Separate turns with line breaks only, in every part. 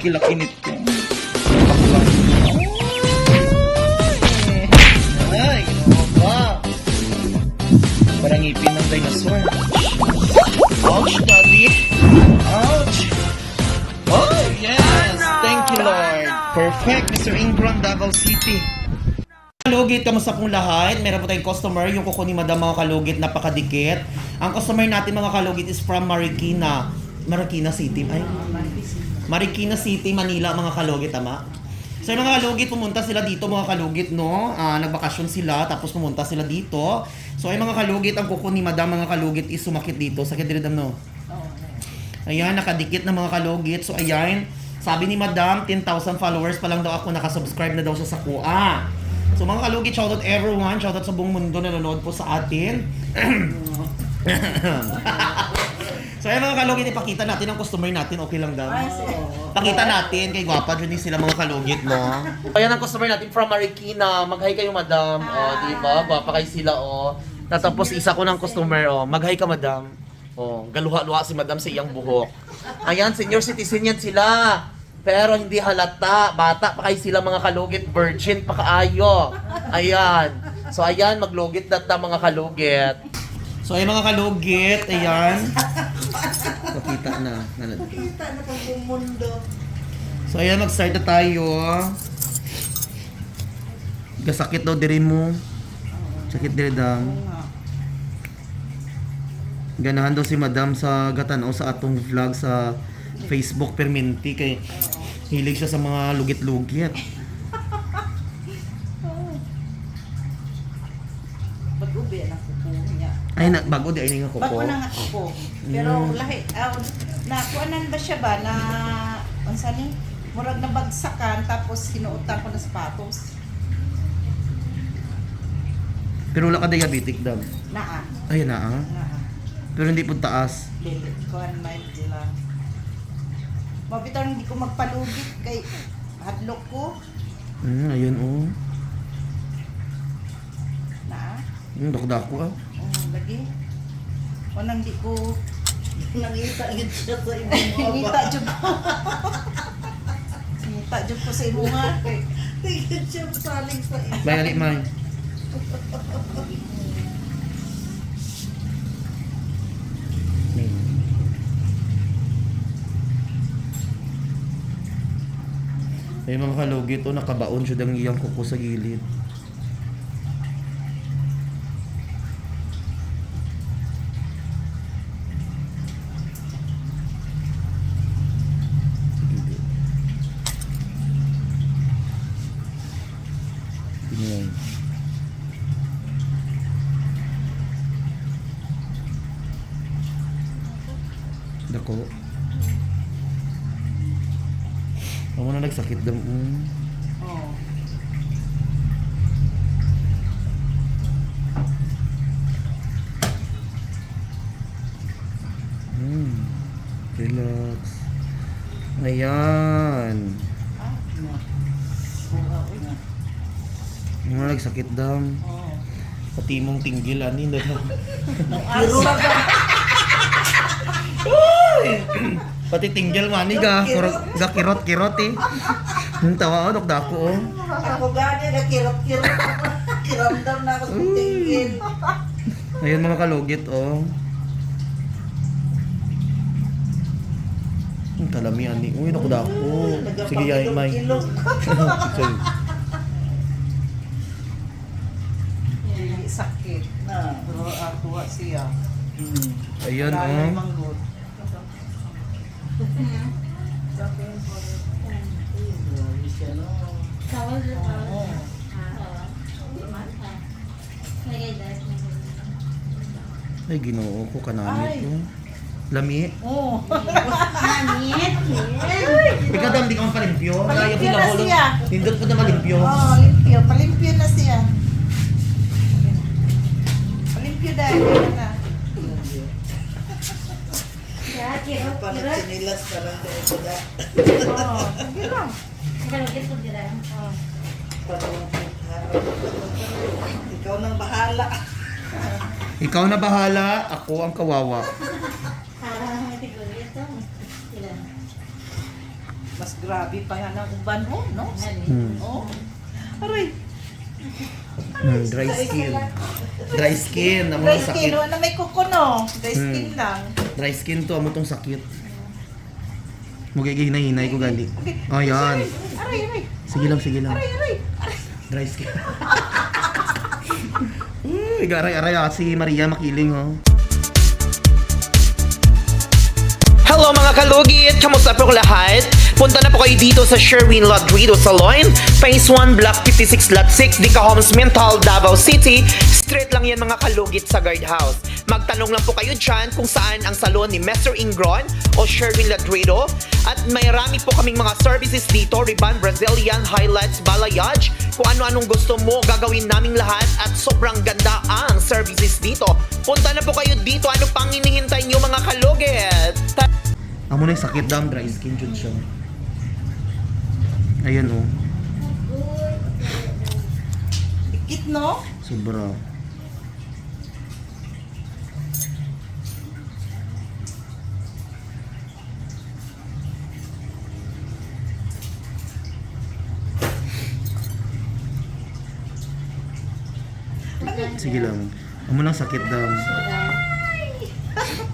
laki-laki nito. Ay, ba? Parang ngipin ng dinosaur. Ouch, daddy. Ouch. Oh, yes. Thank you, Lord. Perfect, Mr. Ingram, Davao City. Kalugit, kamusta pong lahat? Meron po tayong customer, yung kuko ni Madam mga kalugit, napakadikit. Ang customer natin mga kalugit is from Marikina. Marikina City, ay? Marikina City, Manila, mga kalugit, tama? So yung mga kalugit, pumunta sila dito mga kalugit, no? Nagbakasyon sila, tapos pumunta sila dito. So yung mga kalugit, ang kuko ni Madam mga kalugit is sumakit dito. Sakit din, no? Ayan, nakadikit na mga kalugit. So ayan, sabi ni Madam, 10,000 followers pa lang daw ako, nakasubscribe na daw siya sa kuha. So mga kalugit, shoutout everyone, shoutout sa buong mundo na nanonood po sa atin. So ay mga kalugit, ipakita natin ang customer natin, okay lang daw. Pakita natin, kay gwapa dyan din sila mga kalugit, no? Ayan ang customer natin from Marikina, mag-hi kayo Madam, diba? Gwapa kayo sila, Tatapos isa ko ng customer, mag-hi ka Madam. Galuha-luha si Madam sa iyang buhok. Ayan, senior citizen yan sila. Pero hindi halata, bata pa kayo sila mga kalugit, virgin pa kaayo. Ayan. So ayan, maglugit na mga kalugit. So ayan mga kalugit, ayan. Nakita na.
Nakita na pag mundo.
So ayan, mag-start na tayo. Gasakit daw diri mo. Sakit diri dam. Ganahan daw si Madam sa gatanaw sa atong vlog sa Facebook perminti kay hilig siya sa mga lugit-lugit.
Bago-ubi ang kuko niya.
Ay, bago di ay nga kuko.
Bago na nga kuko. Pero lahi, nakuanan ba siya ba na, unsa ni? Murag na bagsakan tapos hinuutan ko na sapatos.
Pero wala ka diabetic dam.
Naa.
Ay na
Naa.
Pero hindi po taas.
Dili. Kuan mild lang. Mabitaw hindi ko magpalugit kay hadlok ko.
Ayun
Naa.
Dako-dako
Lagi. Wanang di ko
Nangita yun siya sa imong
ngita jud ko. Ngita jud ko sa imuha.
Tingin siya saling sa imong.
May ali may. Ay mga kalugit, nakabaon siya ng iyang kuko sa gilid. Ayan. Dako. Ako na nagsakit daw.
Oh.
Relax. Ayan. Ako na nagsakit daw.
Oh.
Pati mong tinggil, anin na daw. Pati tinggil mani ga. Kirot-kirot eh. Yung tawa dok dako
Ako gani na kirot-kirot. Kiramdam na ako sa tingin.
Ayun mga kalugit Ang kalami ani. Uy, naku dako. Sige yay may. Sige.
Sakit na. Pero ako siya.
Ayun
Manggod.
Ay Ginoo ko kanamit ko. Lami.
Oh.
Ikaw dam di ka palimpyo.
Palimpyo na siya.
Tindot ko na malimpyo.
Oh, limpyo. Palimpyo na siya. Palimpyo dahil na.
Parang sinilas ka lang tayo ko da.
Oh, sige lang.
Ikaw nang bahala.
Ikaw na bahala, ako ang kawawa.
Mas grabe pa yan ang uban mo, no?
Hmm.
Oh. Aray.
Dry skin. Dry skin. Amo
Dry
tong
skin,
sakit.
wala may kuko, no? Dry skin lang.
Dry skin to. Amo tong sakit. Hinay-hinay ko gali.
Okay.
Oh, yan.
Aray, aray.
Sige lang, sige lang.
Aray, aray. Aray.
Dry skin. Uy, garay-aray si Maria makiling, oh. Hello mga kalugit! Kamusta po lahat? Punta na po kayo dito sa Sherwin Ladrido Salon, Phase 1, Block 56, Lot 6, Dica Homes, Mental, Davao City. Straight lang yan mga kalugit sa guardhouse. Magtanong lang po kayo dyan kung saan ang salon ni Mr. Ingron o Sherwin Ladrido. At may rami po kaming mga services dito, Riban, Brazilian, highlights, balayage. Kung ano-anong gusto mo, gagawin naming lahat at sobrang ganda ang services dito. Punta na po kayo dito. Ano pang hinihintay nyo mga kalugit? Amo na yung sakit daw, dry skin jud siya. Ayan oh.
Dikit, no?
Sobra. Sige lang. Amo lang sakit daw.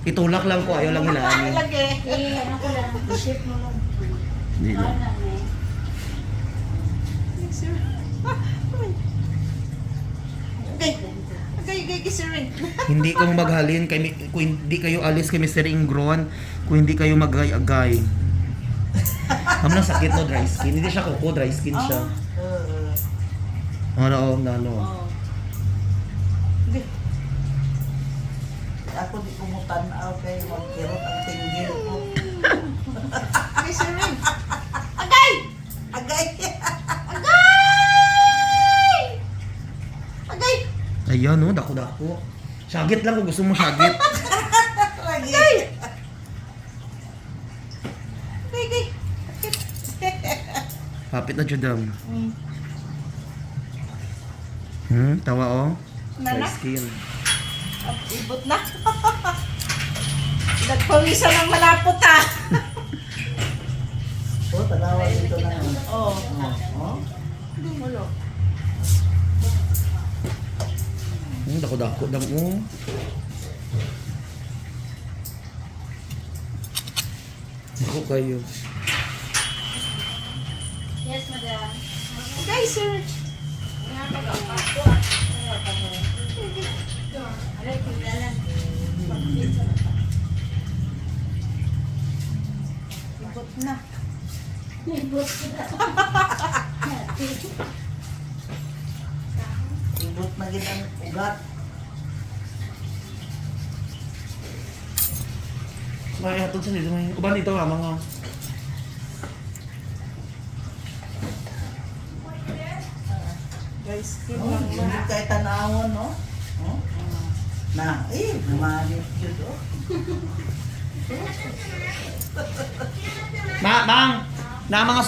Itulak lang ko, ayaw lang hilahin.
Lagi.
Ano ko lang, ship mo lang.
Hindi lang.
Okay. Okay, sir.
Hindi ko maghalin kay kung hindi kayo alis kay Mr. Ingron, kung hindi kayo magay-agay. Amo lang sakit no, dry skin. Hindi siya kuko, dry skin siya. Ano, ano.
Oh.
Ako di kumutan kay magkirot ang tinggil ko.
Okay, sir. Agay!
Agay!
Agay! Agay!
Ayan oh, dako-dako. Syagit lang kung gusto mo syagit.
Lagi!
Agay! Agay!
Hapit na judam.
Mm.
Tawa oh. Dry
Nana?
skin.
Ibot na. Nagpawisan ng malapot ah.
Oh, tanawa dito na.
Oh.
Oh?
Gumulo.
Dako-dako dam oh. Ako kayo.
Yes, madam.
Okay, sir. Ibot na.
Ibot na gid ang ugat.
May hatod sa dito may uban dito ha mga.
Guys, skin
Oh,
lang
hindi
na.
kay tanawon, no? Oh? Na, namanit yun, oh.
Mang, na mga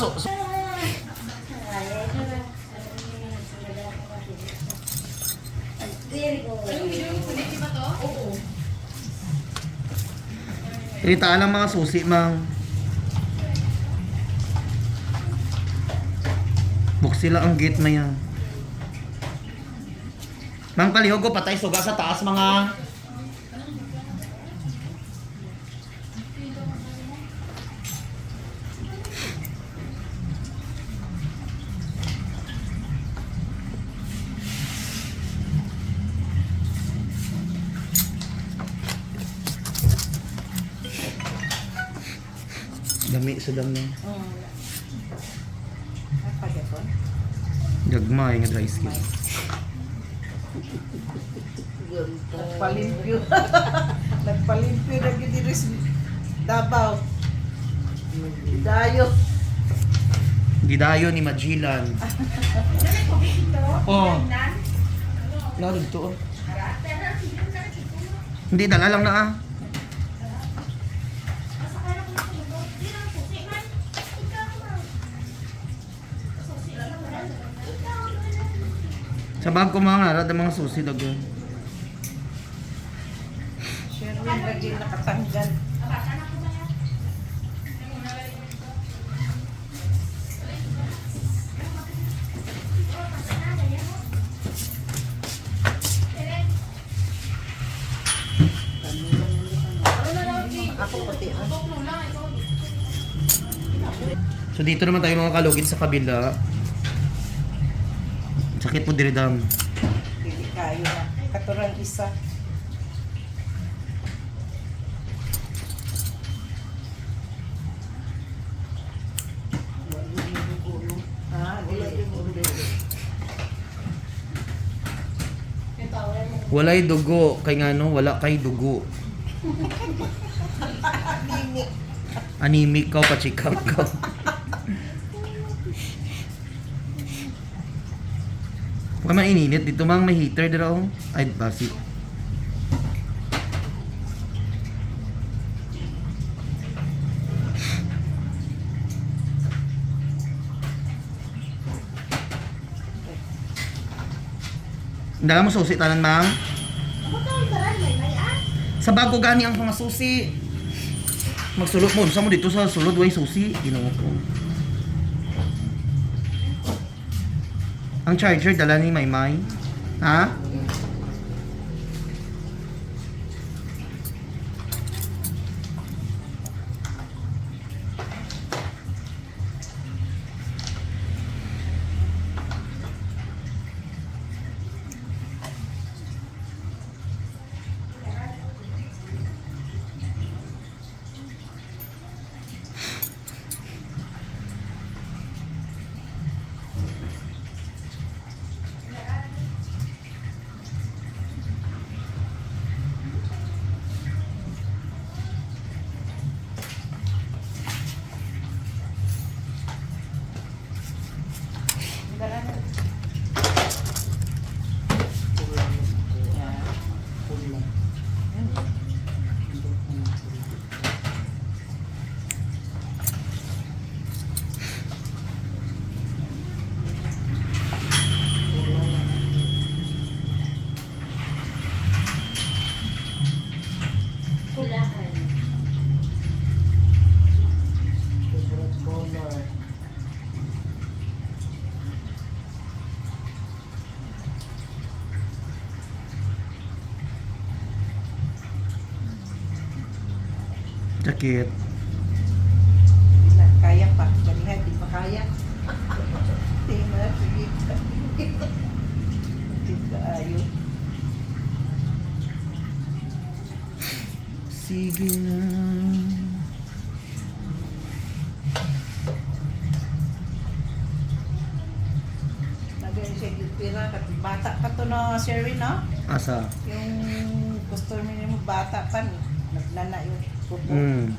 Iritaan lang mga susi, mang. Buksi lang ang gate na yan. Mang palihog ko, patay suga sa taas mga. Dami sa dami.
Napagapon.
Gagmay nga dry skin.
Nagpalimpyo. Nagpalimpyo na yun dito sa Davao. Dayo.
Gidayo ni Magellan. Oh. Narod to. Oh. Hindi, dala lang na ah. Sa bag ko mga narad ang mga susi dagyan.
Sherwin lagi nakatanggal.
So dito naman tayo mga kalugit sa kabila. Sakit mo diri dam.
Dili kayo na. Katurang isa. Ha? Dili.
Walay dugo kay ngano wala kay dugo. Anemic ka pa check up ka. Huwag man ininit dito mang may heater dito. Ay basi. Dala mo susi tanan mang? Sa bago gani ang mga susi. Magsulot mo, sa mo dito sa sulod way susi, Ginoo ko. Ang charger dala ni Maymay. Ha? Sakit.
Kaya pa. Ganihan, di pa kaya. Tingnan, sige. Hindi ayun.
Sige na.
Nagay siya yung pira. Bata pa to no, Sherwin, no?
Asa?
Yung customer mo bata pa. Naglala yung pupo.
Mm.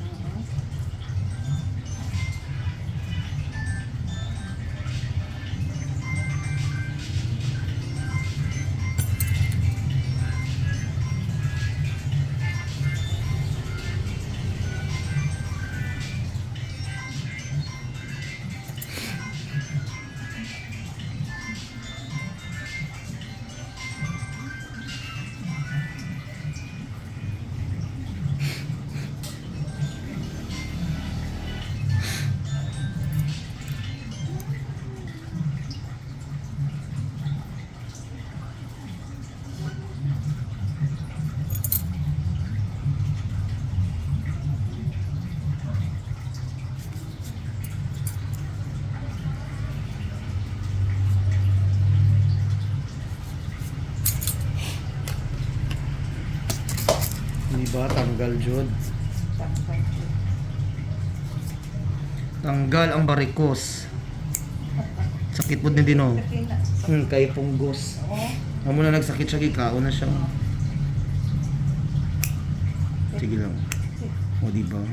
Diba? Tanggal jud. Tanggal ang barikos. Sakit po din oh. Kay punggos. Amo na nagsakit siya kikao na siya. Sige lang. O diba?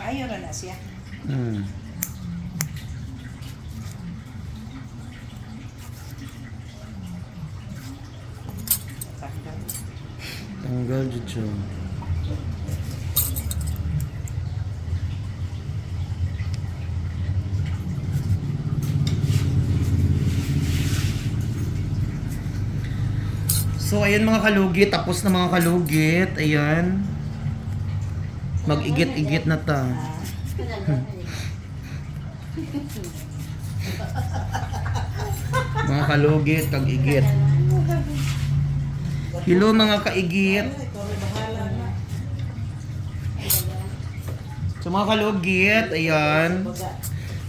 Maayo na siya.
Tanggal jud siya. So ayan mga kalugit, tapos na mga kalugit. Ayan. Mag-igit-igit na ta. Mga kalugit, kag-igit. Hello mga kaigit. So So mga kalugit, ayan.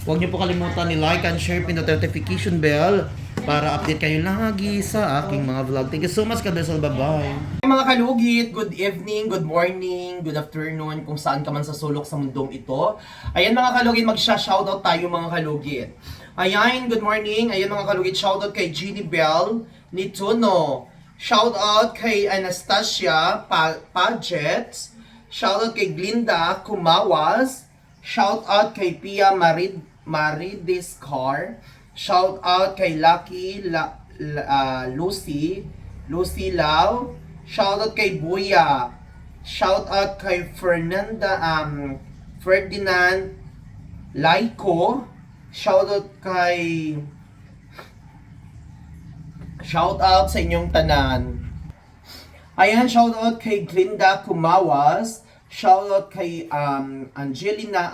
Huwag niyo po kalimutan ni-like and share, pindot notification bell para update kayo lagi sa aking mga vlog. Thank you so much, Kadesal. Bye-bye. Mga kalugit, good evening, good morning, good afternoon, kung saan ka man sa sulok sa mundong ito. Ayan mga kalugit, magsha-shoutout tayo mga kalugit. Ayan, good morning. Ayan mga kalugit, shoutout kay Jeannie Bell Nituno. Shoutout kay Anastasia Paget. Shoutout kay Glinda Kumawas. Shoutout kay Pia Maridiscar. Shoutout kay Lucy Lau. Shoutout kay Buya. Shoutout kay Ferdinand Laiko. Shoutout sa inyong tanan. Ayan, shoutout kay Glinda Kumawas. Shoutout kay Angelina.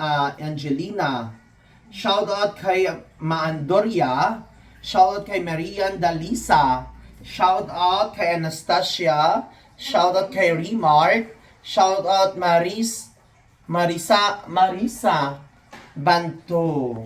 Shoutout kay Maandoria. Shoutout kay Marian Dalisa. Shoutout kay Anastasia. Shoutout kay Remark. Shoutout Marisa Banto.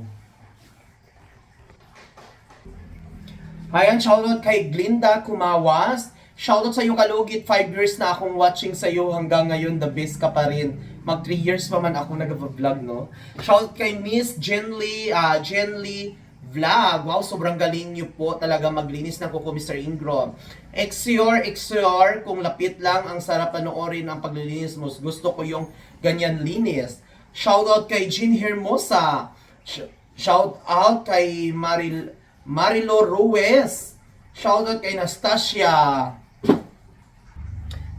Ayan, shoutout kay Glinda Kumawas. Shoutout sa iyo kalugit, 5 years na akong watching sa iyo hanggang ngayon, the best ka pa rin. Mag 3 years pa man ako nag-vlog, no? Shoutout kay Miss Jenly Vlog. Wow, sobrang galing niyo po talaga maglinis ng kuko, Mr. Ingro. Exior, kung lapit lang, ang sarap panoorin ang paglilinis mo. Gusto ko yung ganyan linis. Shoutout kay Jean Hermosa. Shoutout kay Marilo Ruiz. Shoutout kay Nastasia.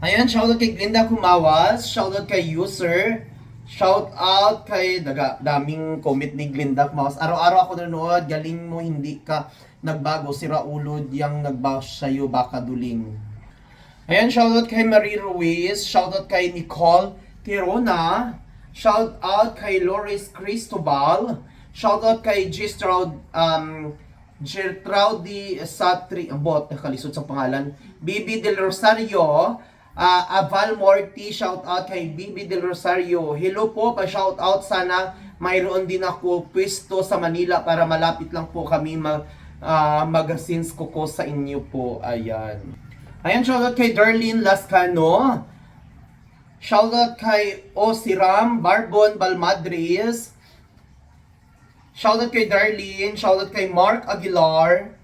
Ayan, shoutout kay Glinda Kumawas. Shoutout kay User. Shoutout kay daming comment ni Glinda Kumawas. Araw-araw ako nanonood. Galing mo, hindi ka nagbago. Si Raulod yang nagbash sa'yo, baka duling. Ayan, shoutout kay Marie Ruiz. Shoutout kay Nicole Tirona. Shoutout kay Loris Cristobal. Shoutout kay Gertrude Satri, nakalisod sa pangalan. Bibi Del Rosario. Aval Morty, shout out kay Bibi Del Rosario. Hello po, pa-shout out. Sana mayroon din ako pwesto sa Manila para malapit lang po kami magazines ko sa inyo po. Ayan. Ayan, shout out kay Darlene Lascano. Shout out kay Osiram Barbon Balmadres. Shout out kay Darlene. Shout out kay Mark Aguilar.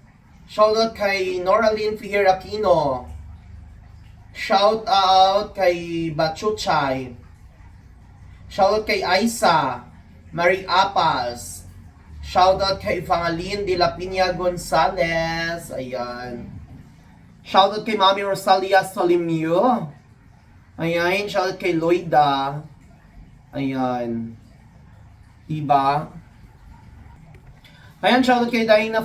Shout out kay Noraline Fihir Aquino. Shout out kay Bachuchay. Shout out kay Aisa Marie Apas. Shout out kay Fangalin de la Piña Gonzalez. Ayan. Shout out kay Mami Rosalia Solimio. Ayan. Shout out kay Loida. Ayan. Diba? Ayan, shoutout kay Dina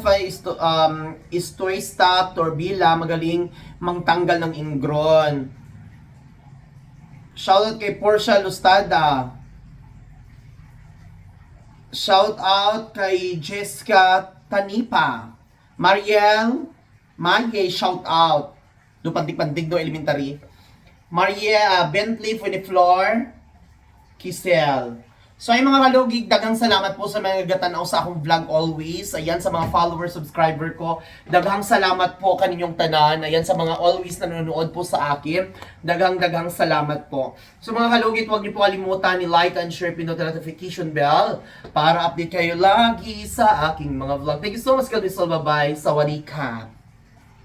Istoista Torbila, magaling mangtanggal ng ingron. Shoutout kay Portia Lustada. Shoutout kay Jessica Tanipa. Maye, shoutout. Do pandig-pandig do elementary. Bentley Funiflor Kisel. So ay mga kalugig, daghang salamat po sa mga gatanaw sa akong vlog always. Ayan, sa mga follower, subscriber ko. Daghang salamat po kaninyong tanan. Ayan, sa mga always nanonood po sa akin. Daghang salamat po. So mga kalugit, huwag niyo po kalimutan ni like and share, pindot notification bell para update kayo lagi sa aking mga vlog. Thank you so much, Kalbisol. Bye-bye. Sawadee ka.